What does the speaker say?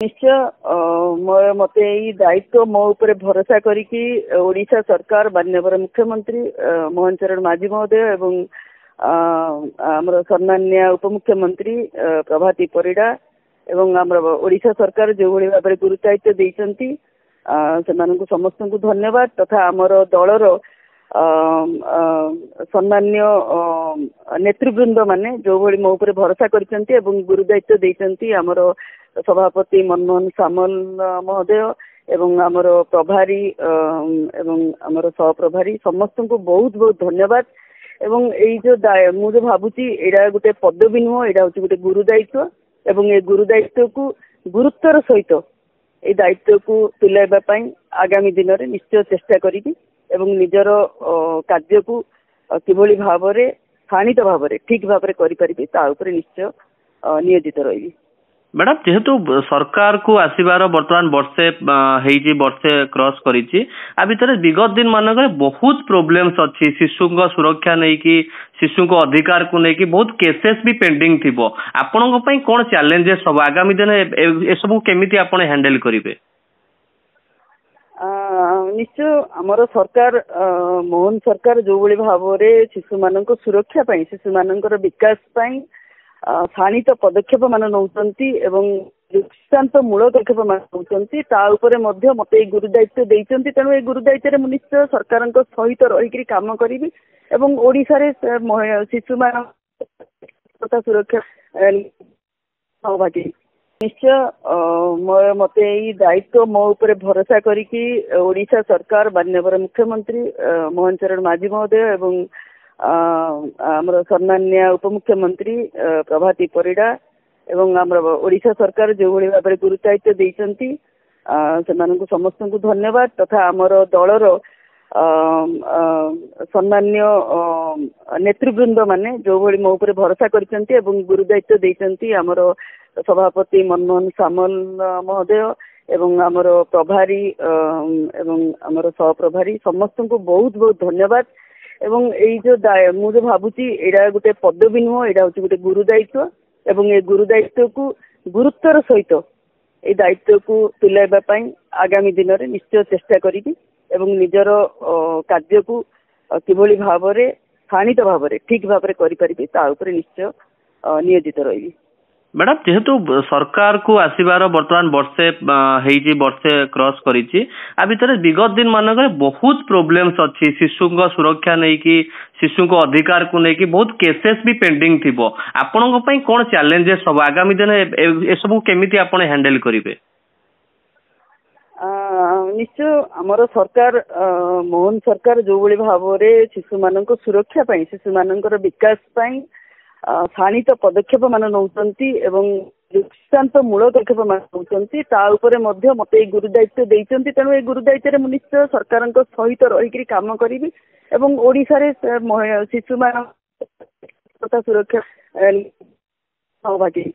निश्चय मते दायित्व मो उपरे भरोसा करिकी ओडिशा सरकार माननीय मुख्यमंत्री मोहन चरण माझी महोदय एवं आमर सम्मान्य उपमुख्यमंत्री प्रभाती परिडा एवं आमर ओडिशा सरकार जो भली भाव में गुरुदायित्व देइचंती से समस्त को धन्यवाद तथा आमर दलर सम्मान्य नेतृवृंद माने जो भली मो उपरे भरोसा करिसंती एवं गुरुदायित्व देइचंती आमर सभापति मनमोहन सामल महोदय एवं आमर प्रभारी एवं आमर सहप्रभारी समस्त को बहुत बहुत धन्यवाद एवं यही जो मुझे भावुची एटा गोटे पदवी नुह एटा हूँ गोटे गुरुदायित्व एवं ए गुरुदायित्व को गुरुत्वर सहित ए दायित्व को तुलाइबा आगामी दिन में निश्चय चेष्टा करी एवं निजर कार्य को किभली भाव में स्थानित भाव में ठीक भाव में करें निश्चय नियोजित रही। मैडम जेहेतु सरकार को आसबार बर्तमान वर्षे क्रॉस करिछि आ भितर विगत दिन मानक बहुत प्रोब्लेम्स अच्छी शिशु सुरक्षा नहीं कि शिशु को अधिकार को लेकिन बहुत केसेस भी पेंडिंग थिबो आपन कौन चैलेंजेस सब आगामी दिन ए सब केमिति आपण हैंडल करिवे? निश्चय आमर सरकार मोहन सरकार जो भली भाव में शिशु मान सुरक्षा शिशु मान विकास शाणित पदक्षेप मान नौचंती एवं दृष्टांत मूल पदक्षेप मान नौचंती मते गुरुदायित्व देइचंती तेणु ए गुरुदायित्व में निश्चय सरकार सहित रही काम करी एवं ओडिशा रे शिशु मान सुरक्षा सहभागी निश्चय मते दायित्व मो उपरे भरोसा करिकी ओडिशा सरकार माननीय मुख्यमंत्री मोहन चरण माझी महोदय एवं आमर सम्मान्य उपमुख्यमंत्री प्रभाती परिडा एवं आमर ओडिशा सरकार जो भली भाव में गुरुदायित्व देइचंती से समस्त को धन्यवाद तथा आमर दलर सम्मान्य नेतृवृंद माने जो भली मो उपरे भरोसा करिसंती एवं गुरुदायित्व देइचंती आमर सभापति मनमोहन सामल महोदय एवं आमर प्रभारी एवं आमर सहप्रभारी समस्त को बहुत बहुत धन्यवाद एवं यही जो मुझे भावुची एटा गोटे पदवी नुह एटा हूँ गोटे गुरुदायित्व एवं ए गुरुदायित्व को गुरुत्वर सहित ए दायित्व को तुलाइबा आगामी दिन में निश्चय चेष्टा करी एवं निजर कार्य को किभली भाव में स्थानित भाव में ठीक भाव में करें निश्चय नियोजित रही। मैडम जेहेतु सरकार को आसबार बर्तमान वर्षे क्रॉस करिछि आ भितर विगत दिन मानक बहुत प्रोब्लेम्स अच्छी शिशु सुरक्षा नहीं कि शिशु को अधिकार को लेकिन बहुत केसेस भी पेंडिंग थिबो आपन कौन चैलेंजेस सब आगामी दिन ए सब केमिति आपण हैंडल करिवे? निश्चय आमर सरकार मोहन सरकार जो भली भाव में शिशु मान सुरक्षा शिशु मान विकास शाणित पदक्षेप मान नौचंती एवं दृष्टांत मूल पदक्षेप मान नौचंती मते गुरुदायित्व देइचंती तेणु ए गुरुदायित्व में निश्चय सरकार सहित रही काम करी एवं ओडिशा रे शिशु मान सुरक्षा सहभागी